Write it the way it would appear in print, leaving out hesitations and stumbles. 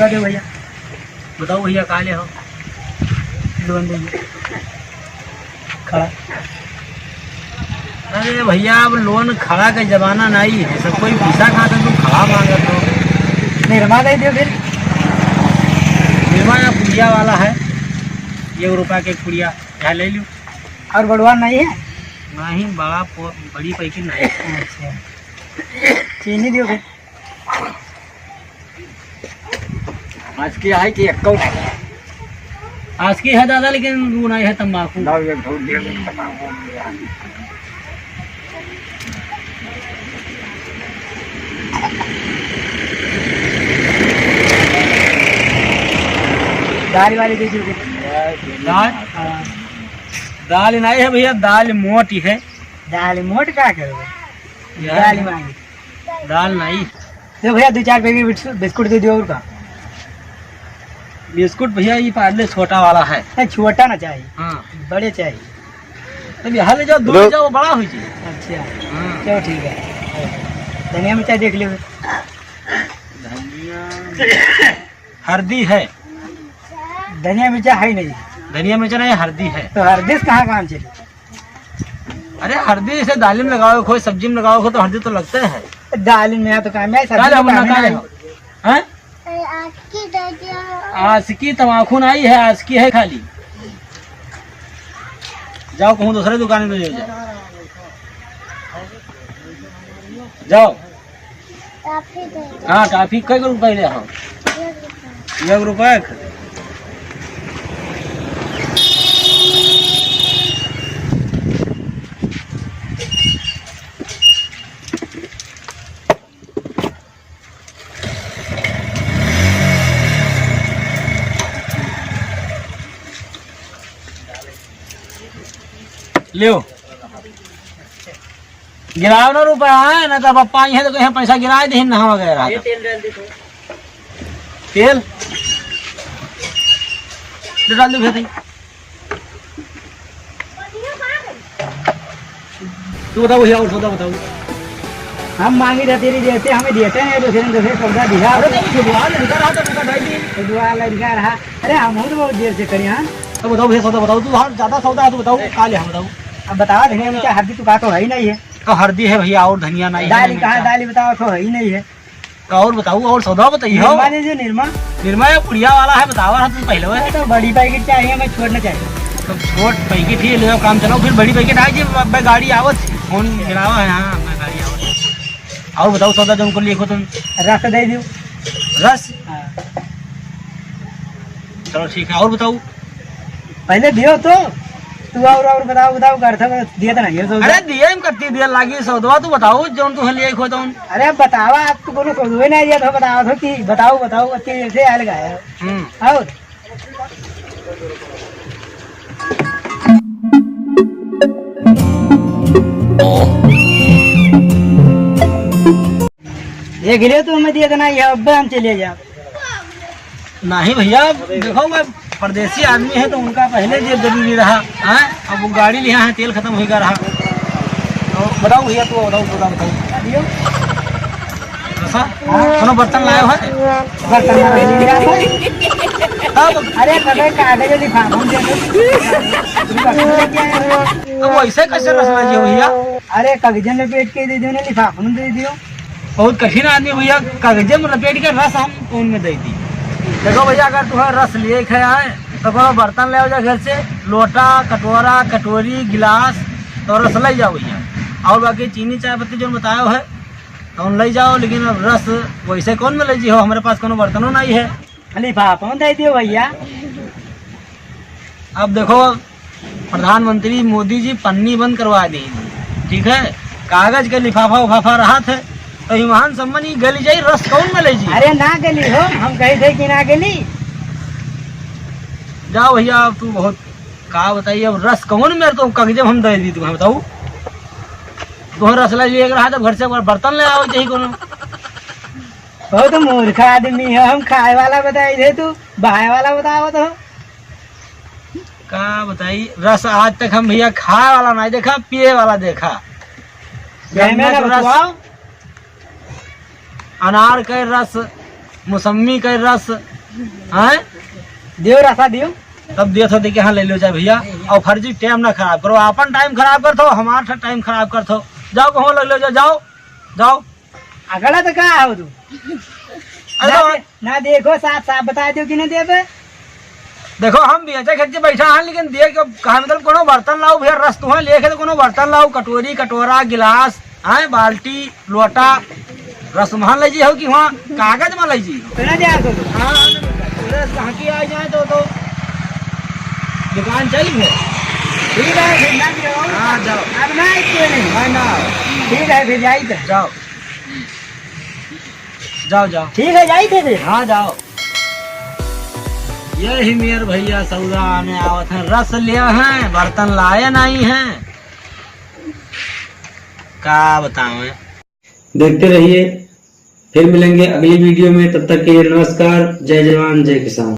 दे भैया, बताओ भैया कहाँ ले हो? लोन देंगे खड़ा। अरे भैया अब लोन खड़ा का जमाना नहीं है, सब कोई पैसा खाता तुम खड़ा मांगा तो निर्मा दे दियो। फिर निर्मा या पुड़िया वाला है, 1 रुपया के पुड़िया यहाँ ले लो। और बड़वा नहीं है? नहीं, बड़ी पैकेट नहीं। अच्छा, चीनी दियो। फिर आज की है कि आज की है दादा, लेकिन वो नहीं है तम्बाकू। दाल वाली दीजिए। दाल दाल नहीं है भैया, दाल मोटी है। दाल मोट क्या करोगे? दाल मांगी, दाल नहीं। तो भैया 2-4 पैकेट बिस्कुट दे दियो। और का बिस्कुट भैया ये पहले छोटा वाला है। छोटा ना चाहिए, हाँ बड़े चाहिए। तब यहाँ ले जाओ, दूर ले जाओ, बड़ा हो जाए। अच्छा हाँ चलो ठीक है। धनिया मिर्चा देख लो। धनिया हल्दी है? धनिया मिर्चा है नहीं। धनिया मिर्चा नहीं, हल्दी है। तो हल्दी से कहाँ काम चले? अरे हल्दी से दाल में लगाओ, कोई सब्जी में लगाओ तो हल्दी तो लगता है। दाल में तो काम है। आज की तम्बाकू नहीं है, आज की है खाली। जाओ कहूँ दूसरे दुकान में ले जाओ। जाओ। हाँ टॉफी कई रुपये ले आओ? 1 रुपया। लियो, गिराओ ना रुपया है ना, तो पप्पा है तो कहीं पैसा गिरा दे ना वगैरह। तेल डाल दो भाई। तू बताओ भैया, और सौदा बताओ। हम मांगी रहते तेरी जैसे हमें देते हैं, दूसरे सौदा दिखा। रहा अरे हम तो बहुत देर से करें। हाँ तो बताओ भैया सौदा बताओ। तू ज्यादा सौदा है तो बताओ का ले। हम बताओ। अब बताओ धनिया मिर्चा हल्दी तो कहा तो है ही नहीं है। तो हल्दी है भैया और धनिया नहीं। दाल कहा? दाल बताओ तो है ही नहीं है। तो और बताओ, और सौदा बताइए। निर्मा निर्मा या पुड़िया वाला है, बताओ तुम पहले। तो बड़ी पैकेट चाहिए, मैं छोड़ना चाहिए। तो छोट पैकेट ही ले काम चलाओ। फिर बड़ी पैकेट आई जी गाड़ी आवत फोन गिरावा है। हाँ मैं गाड़ी आवत। और बताओ सौदा जो उनको लिखो तुम। रस दे दो। रस चलो ठीक है। और बताओ पहले दियो तो। तू और बताओ करता दिया था नहीं। अरे दिए करती दिया लागी सौदवा। तू बताओ जो तू लिए खो तो। अरे बतावा आप तो कोनो सौदवे नहीं दिया तो बताओ तो कि बताओ अच्छे से आल गया। और ये गिरे तो हमें दिया था ना, ये अब हम चले जाओ। नहीं भैया देखो, मैं परदेसी आदमी है तो उनका पहले जेब जरूरी रहा है। अब वो गाड़ी लिया है, तेल खत्म हो गया रहा। तो बताओ भैया, तो बताओ सौदा बताओ। कोनो बर्तन लाए हो? अरे कागज अब वैसे कैसे रस लीजिए भैया? अरे कागजे में लपेट के दे दियो, लिफाफा में दे दियो। बहुत कठिन आदमी भैया, कागजे में लपेट के रस हम कौन में दे दी। देखो भैया, अगर तुम्हें रस लिए खाए तो कोनो बर्तन ले जाओ घर से, लोटा कटोरा कटोरी गिलास, तो रस ले जाओ भैया। और बाकी चीनी चाय पत्ती जो बताया है तो ले जाओ। लेकिन अब रस वैसे कौन में ले जी हो, हमारे पास कोनो बर्तनों नहीं है। लिफाफा दे दियो भैया। अब देखो प्रधानमंत्री मोदी जी पन्नी बंद करवा दी, ठीक है। कागज के लिफाफा उफाफा रहा थे तो ईमान सम्मान ही गली जाई, रस कौन में ले जी? अरे ना गली हो, हम कहे थे कि ना गली। जाओ भैया, अब तू बहुत कहा बताइए। अब रस कौन में तो कागजे हम दे दी तुम्हें, बताऊ तुम्हें रस ले रहा है तो घर से बर्तन ले आओ चाहिए कोनो। वो तो मूर्ख आदमी है, हम खाए वाला बताई थे, तू बहाए वाला बताओ तो। का बताई रस आज तक हम भैया खाए वाला नहीं देखा, पिए वाला देखा। गन्ना का रस, अनार का रस, मौसमी का रस है, दियो रसा दियो। तब दिया था देखिए हाँ ले लो जाए भैया। और फर्जी टाइम ना खराब करो, अपन टाइम खराब कर थो, हमारा टाइम खराब कर थो। जाओ कहो ले लो जाओ, जाओ जाओ। अगला तो कहा हो तू? ना देखो साफ साफ बता दो कि ना दे पे। देखो हम भी अच्छा खेत बैठा हैं, लेकिन देख कहा मतलब कोनो बर्तन लाओ भैया, रस तुम्हें लेके तो कोनो बर्तन लाओ, कटोरी कटोरा गिलास है, बाल्टी लोटा, रस वहाँ ले जी हो कि वहाँ कागज में ले जी हो। हाँ रस कहाँ की आ जाए तो दुकान चली है। ठीक है फिर ना दियो। हाँ जाओ। अब ना इसको नहीं ना ठीक है फिर जाई थे। जाओ जाओ जाओ। ठीक है जाई थे फिर। हाँ जाओ। यही मेरे भैया सौदा आने आवत है, रस लिया है, बर्तन लाए नहीं हैं, का बताऊं। देखते रहिए, फिर मिलेंगे अगली वीडियो में। तब तक के लिए नमस्कार। जय जवान जय किसान।